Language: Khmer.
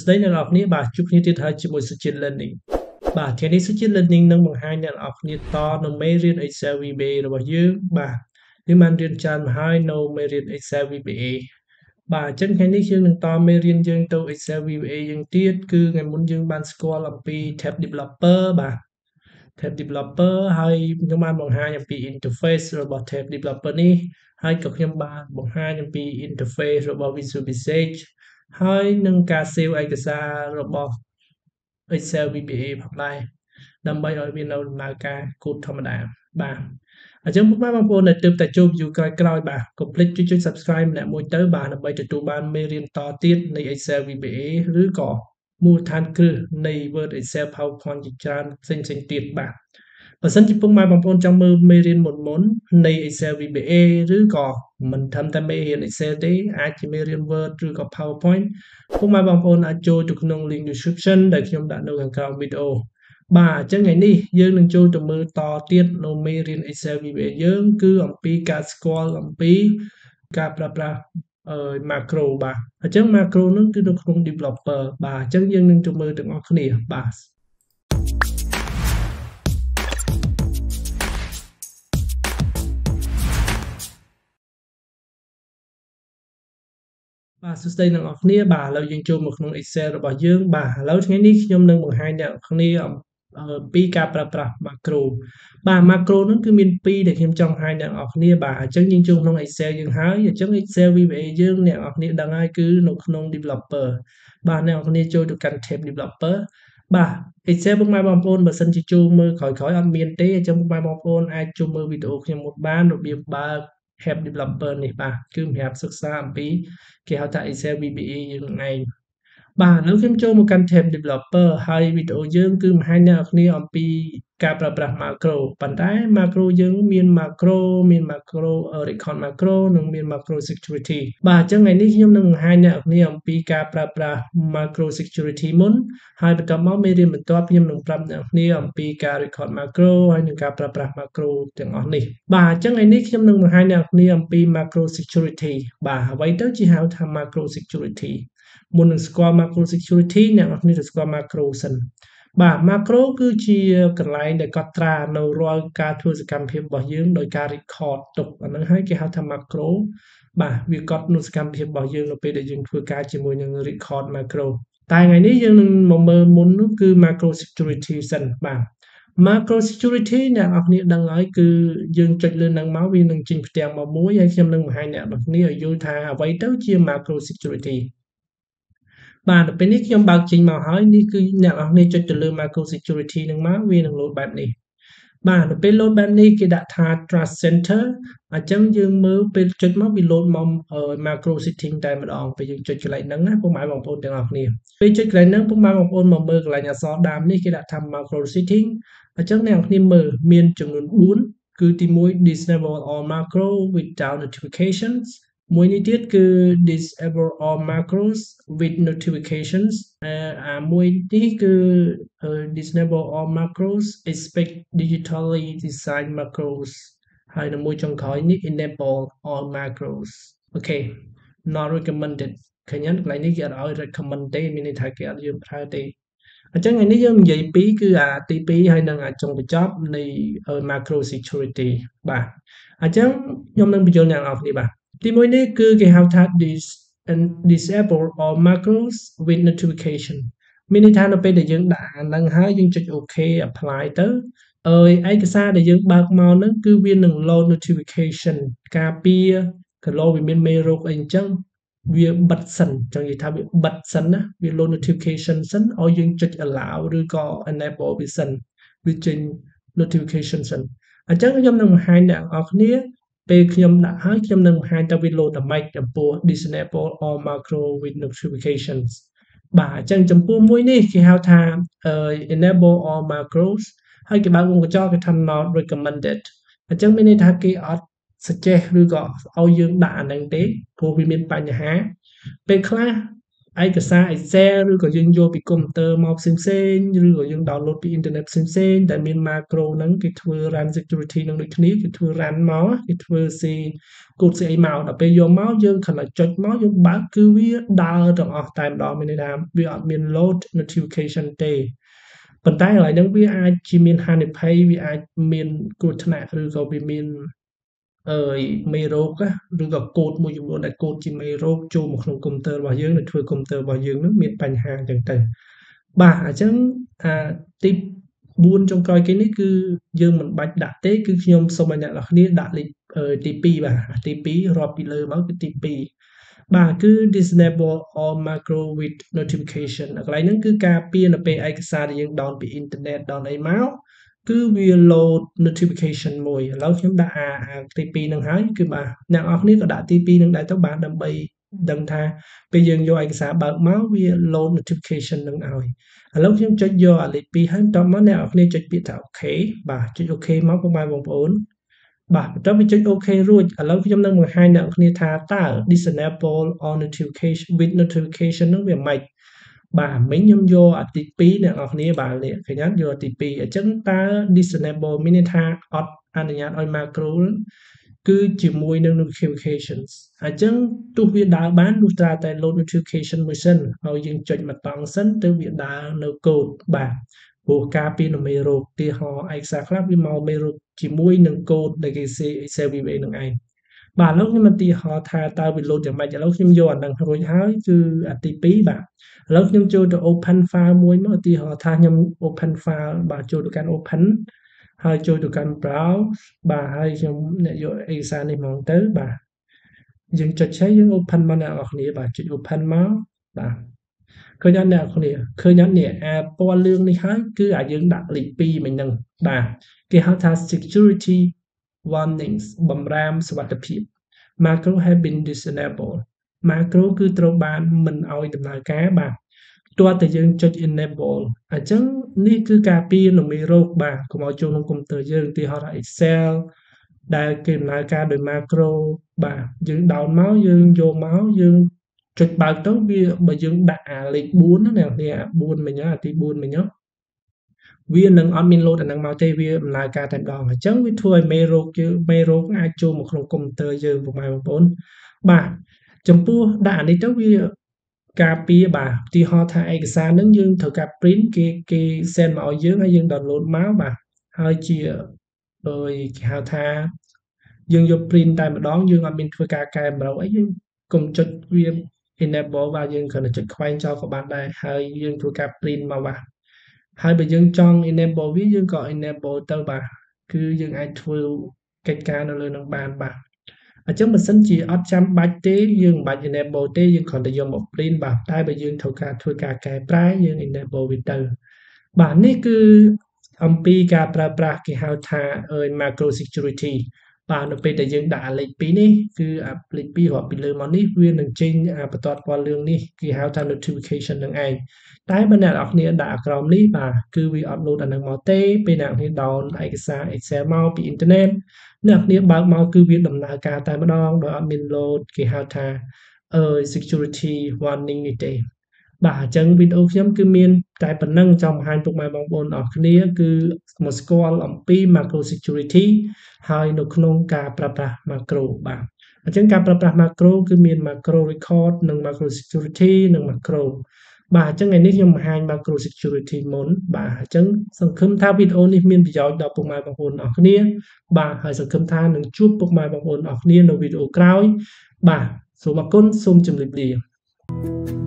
Today អ្នកនរគ្នាបាទជួបគ្នាទៀតហើយជាមួយ Suchin Learning បាទថ្ងៃនេះ Suchin Learning នឹងបង្ហាញអ្នកនរគ្នាតនៅមេរៀន Excel VBA របស់យើងបាទយើងបានរៀនច្រើនមកហើយនៅមេរៀន Excel VBA បាទអញ្ចឹងថ្ងៃនេះយើងនឹងតមេរៀនយើងទៅ Excel VBA យើងទៀតគឺថ្ងៃមុនយើងបានស្គាល់អំពី Tab Developer បាទ Tab Developer ហើយខ្ញុំបានបង្ហាញអំពី interface របស់ Tab Developer នេះហើយក៏ខ្ញុំបានបង្ហាញអំពី interface របស់ Visual Basic ហើយនឹងការ save ឯកសាររបស់ Excel VBA ផងដែរដើម្បីឲ្យវានៅដំណើរការគោលធម្មតាបាទអញ្ចឹងពុកម៉ែបងប្អូនដែលទើបតែចូល view ក្រោយៗបាទកុំភ្លេចជួយ subscribe ម្នាក់មួយទៅបាទដើម្បីទទួលបានមេរៀនតទៀតនៃ Excel VBA ឬក៏មូលដ្ឋានគ្រឹះនៃ Word Excel PowerPoint ជាច្រើនផ្សេងៗទៀតបាទបើសិនជាពុកម៉ែបងប្អូនចង់មើលមេរៀនមុននៃ Excel VBA ឬក៏មិនត្រឹមតែមេរៀន Excel ទេអាចជាមេរៀន Word ឬក៏ PowerPoint ពុកម៉ែបងប្អូនអាចចូលទៅក្នុង link description ដែលខ្ញុំដាក់នៅខាងក្រោមវីដេអូបាទអញ្ចឹងថ្ងៃនេះយើងនឹងចូលទៅមើលតទៀតនៅមេរៀន Excel VBA យើងគឺអំពីការស្គាល់អំពីការប្រើប្រាស់macro បាទអញ្ចឹង macro នោះគឺនៅក្នុង developer បាទអញ្ចឹងយើងនឹងទៅមើលទាំងអស់គ្នាបាទបាទសួស្តីអ្នកនរគ្នាបាទឥឡូវយើងចូលមកក្នុង Excel របស់យើងបាទឥឡូវថ្ងៃនេះខ្ញុំនឹងបង្ហាញអ្នកនរគ្នាអំពីការប្រើប្រាស់ macro បាទ macro នោះគឺមាន2ដែលខ្ញុំចង់បង្ហាញអ្នកនរគ្នាបាទអញ្ចឹងយើងចូលក្នុង Excel យើងហើយអញ្ចឹង Excel VBA យើងអ្នកនរគ្នាដឹងហើយគឺនៅក្នុង developer បាទអ្នកនរគ្នាចូលទៅកាន់ tab developer បាទ Excel ពុកម៉ែបងប្អូនបើសិនជាចូលមើលក្រោយៗអត់មានទេអញ្ចឹងពុកម៉ែបងប្អូនអាចចូលមើលវីដេអូខ្ញុំមុនបានរបៀបបើក tab developer នេះបាទគឺសម្រាប់សិក្សាអំពីគេហៅថា Excel VBA យើងនឹងឯងបាទឥឡូវខ្ញុំចូលមកកាន់ tab developer ហើយវីដេអូយើងគឺបង្ហាញអ្នកនរគ្នាអំពីការប្រើប្រាស់ macro ប៉ុន្តែ macro យើងមាន macro record macro និងមាន macro security បាទអញ្ចឹងថ្ងៃនេះខ្ញុំនឹងបង្ហាញអ្នកនរគ្នាអំពីការប្រើប្រាស់ macro security មុនហើយបន្ទាប់មកមេរៀនបន្ទាប់ខ្ញុំនឹងប្រាប់អ្នកនរគ្នាអំពីការ record macro ហើយនិងការប្រើប្រាស់ macro ទាំងអស់នេះបាទអញ្ចឹងថ្ងៃនេះខ្ញុំនឹងបង្ហាញអ្នកនរគ្នាអំពី macro security បាទអ្វីទៅជាហៅថា macro security មុននឹងស្គាល់ macro security អ្នកនរគ្នាត្រូវស្គាល់ macro សិនបាទ macro គឺជាកន្លែងដែលកត់ត្រានៅរាល់ការធ្វើសកម្មភាពរបស់យើងដោយការ record ទុកអាហ្នឹងហើយគេហៅថា macro បាទវាកត់នូវសកម្មភាពរបស់យើងនៅពេលដែលយើងធ្វើការជាមួយនឹង record macro តែថ្ងៃនេះយើងនឹងមកមើលមុននោះគឺ macro security សិនបាទ macro security អ្នកនរគ្នាដឹងហើយគឺយើងចុចលើហ្នឹងមកវានឹងចេញផ្ទាំងមកមួយហើយខ្ញុំនឹងបង្ហាញអ្នកនរគ្នាឲ្យយល់ថាអ្វីទៅជា macro securityបាទដល់ពេលនេះខ្ញុំបើកចេញមកហើយនេះគឺអ្នកនរគ្នាចុចទៅលើ macro security នឹងមកវានឹង load បែបនេះបាទដល់ពេល load បែបនេះគេដាក់ថា trust center អញ្ចឹងយើងមើលពេលចុចមកវា load មក macro setting តែម្ដងពេលយើងចុចកន្លែងហ្នឹងណាពុកម៉ែបងប្អូនទាំងអស់គ្នាពេលចុចកន្លែងហ្នឹងពុកម៉ែបងប្អូនមកមើលកន្លែងអក្សរដើមនេះគេដាក់ថា macro setting អញ្ចឹងអ្នកនរគ្នាមើលមានចំនួន4គឺទី1 disable all macro without notifications មួយនេះទៀតគឺ disable all macros with notifications មួយនេះគឺ disable all macros expect digitally designed macros ហើយនៅមួយចុងក្រោយនេះ enable all macros អូខេ not recommended ឃើញកន្លែងនេះគេអត់ឲ្យ recommend ទេមានន័យថាគេអត់យើងប្រើទេអញ្ចឹងថ្ងៃនេះយើងនិយាយពីគឺទី2ហើយនឹងចុងបញ្ចប់នៃ macro security បាទអញ្ចឹងខ្ញុំនឹងបញ្យល់អ្នកនរគ្នាបាទទី1នេះគឺគេហៅថា disable all macros with notification មានន័យថានៅពេលដែលយើងដាក់អាហ្នឹងហើយយើងចុច OK apply ទៅឯកសារដែលយើងបើកមកហ្នឹងគឺវានឹង load notification ការពារកន្លងវាមានមេរោគអីអញ្ចឹងវាបិទសិនចង់និយាយថាវាបិទសិនណាវា load notification សិនឲ្យយើងចុច allow ឬក៏ enable វាសិនវាចេញ notification សិនអញ្ចឹងខ្ញុំនឹងបង្ហាញអ្នកនរគ្នាពេលខ្ញុំដាក់ហើយខ្ញុំនឹងបង្ហាញតើវា load ដល់ម៉េចចំពោះ disable all macro with notifications បាទអញ្ចឹងចំពោះមួយនេះគេហៅថា enable all macros ហើយគេបើកវងកញ្ចក់គេថា not recommended អញ្ចឹងមានន័យថាគេអត់ suggest ឬក៏ឲ្យយើងដាក់អាហ្នឹងទេព្រោះវាមានបញ្ហាពេលខ្លះ ឯកសារ Excel ឬក៏យើងយកពីកុំព្យូទ័រមកផ្សេងៗឬក៏យើង download ពីអ៊ីនធឺណិតផ្សេងៗដែលមាន macro ហ្នឹងគេធ្វើ run security នឹងដូចគ្នាគេធ្វើ run មកគេធ្វើ C code ស្អីមកដល់ពេលយកមកយើងគ្រាន់តែចុចមកយើងបើកគឺវាដើរទាំងអស់តែម្ដងមានន័យថាវាអត់មាន load notification ទេប៉ុន្តែកន្លែងហ្នឹងវាអាចជាមានហានិភ័យវាអាចមានគ្រោះថ្នាក់ឬក៏វាមានមេរោគឬក៏កូដមួយចំនួនដែលកូដជាមេរោគចូលមកក្នុងកុំព្យូទ័ររបស់យើងដែលធ្វើកុំព្យូទ័ររបស់យើងនឹងមានបញ្ហាអញ្ចឹងទៅបាទអញ្ចឹងទី4ចុងក្រោយគេនេះគឺយើងមិនបាច់ដាក់ទេគឺខ្ញុំសូមឲ្យអ្នកនរគ្នាដាក់លេខទី2បាទទី2រាប់ពីលើមកគឺទី2បាទគឺ disable all macro with notification កន្លែងហ្នឹងគឺការពារនៅពេលឯកសារដែលយើង down ពីអ៊ីនធឺណិត down អីមកគឺវា load notification មួយឥឡូវខ្ញុំដាក់ទី2ហ្នឹងហើយគឺបាទអ្នកនរគ្នាក៏ដាក់ទី2ហ្នឹងដែរទៅបាទដើម្បីដឹងថាពេលយើងយកឯកសារបើកមកវា load notification ហ្នឹងឲ្យឥឡូវខ្ញុំចុចយកលេខ2ហើយបន្ទាប់មកអ្នកនរគ្នាចុចពាក្យថា OK បាទចុច OK មកពុកម៉ែបងប្អូនបាទបន្ទាប់ពីចុច OK រួចឥឡូវខ្ញុំនឹងបង្ហាញអ្នកនរគ្នាថាតើ disable all notification with notification ហ្នឹងវាម៉េចបាទមិញខ្ញុំយកទី2អ្នកនរគ្នាបាទនេះឃើញអត់យកទី2អញ្ចឹងតើ disable មានន័យថាអត់អនុញ្ញាតឲ្យ macro គឺជាមួយនឹង notifications អញ្ចឹងទោះវាដើរបានលុះត្រាតែ load notification មួយសិនហើយយើងចុចមកតង់សិនទៅវាដើរនៅកូដបាទព្រោះការពារនៅមេរោគទីហោឯកសារខ្លះវាមកមេរោគជាមួយនឹងកូដដែលគេ Excel VBA នឹងឯងបាទឥឡូវខ្ញុំឧទាហរណ៍ថាតើវា load យ៉ាងម៉េចឥឡូវខ្ញុំយកអាហ្នឹងរួចហើយគឺទី2បាទឥឡូវខ្ញុំចូលទៅ open file មួយមកឧទាហរណ៍ថាខ្ញុំ open file បាទចូលទៅកាន់ open ហើយចូលទៅកាន់ browse បាទហើយខ្ញុំអ្នកយកឯកសារនេះហ្មងទៅបាទយើងចុចឆេះយើង open មកអ្នកនរគ្នាបាទចុច open មកបាទឃើញអត់អ្នកនរគ្នាឃើញអត់នេះពណ៌លឿងនេះហើយគឺយើងដាក់លេខ2មិញហ្នឹងបាទគេហៅថា security warnings បំរាមសុវត្ថិភាព macro have been disabled macro គឺត្រូវបានមិនឲ្យដំណើរការបាទទាល់តែយើងចុច enable អញ្ចឹងនេះគឺការពារនៅមេរោគបាទកុំឲ្យចូលក្នុងកុំព្យូទ័រយើងឧទាហរណ៍ថា Excel ដែលគេដំណើរការដោយ macro បាទយើង down មកយើងយកមកយើងចុចបើកទៅវាបើយើងដាក់លេខ4ណាអ្នកនរ4មិញទី4មិញវានឹងអត់មាន load អាហ្នឹងមកទេវាដំណើរការតែម្ដងអញ្ចឹងវាធ្វើឲ្យមេរោគអាចចូលមកក្នុងកុំព្យូទ័រយើងពុកម៉ែបងប្អូនបាទចំពោះដាក់អានេះទៅវាការពារបាទឧទាហរណ៍ថាឯកសារហ្នឹងយើងត្រូវការ print គេ send មកឲ្យយើងហើយយើង download មកបាទហើយជាគេហៅថាយើងយក print តែម្ដងយើងអត់មានធ្វើការកែតម្រូវអីយើងកុំចុចវា enable បាទយើងគ្រាន់តែចុចខ្វែងចោលក៏បានដែរហើយយើងធ្វើការ print មកបាទហើយបើយើងចង់ enable វាយើងក៏ enable ទៅបាទគឺយើងអាចធ្វើកិច្ចការនៅលើនឹងបានបាទអញ្ចឹងបើសិនជាអត់ចាំបាច់ទេយើងមិនបាច់ enable ទេយើងគ្រាន់តែយកមក print បាទតែបើយើងត្រូវការធ្វើការកែប្រែយើង enable វាទៅបាទនេះគឺអំពីការប្រើប្រាស់គេហៅថា macro security បាទនៅពេលដែលយើងដាក់លេខ2នេះគឺលេខ2រាប់ពីលើមកនេះវានឹងចេញបន្ទាត់ពណ៌លឿងនេះគេហៅថា notification នឹងឯងតែបើអ្នកនរគ្នាដាក់ក្រោមនេះបាទគឺវាអត់ load អានឹងមកទេពេលអ្នកនរគ្នា down ឯកសារ Excel មកពីអ៊ីនធឺណិតអ្នកនរគ្នាបើកមកគឺវាដំណើរការតែម្ដងដោយអត់មាន load គេហៅថាsecurity warning នេះទេបាទអញ្ចឹងវីដេអូខ្ញុំគឺមានតែប៉ុណ្្នឹងចង់បង្ហាញពុកម៉ែបងប្អូនអរគ្នាគឺមកស្គាល់អំពី macro security ហើយនៅក្នុងការប្រើប្រាស់ macro បាទអញ្ចឹងការប្រើប្រាស់ macro គឺមាន macro record និង macro security និង macro បាទអញ្ចឹងថ្ងៃនេះខ្ញុំបង្ហាញ macro security មុនបាទអញ្ចឹងសង្ឃឹមថាវីដេអូនេះមានប្រយោជន៍ដល់ពុកម៉ែបងប្អូនអរគ្នាបាទហើយសង្ឃឹមថានឹងជួបពុកម៉ែបងប្អូនអរគ្នានៅវីដេអូក្រោយបាទសូមអរគុណសូមជម្រាបលា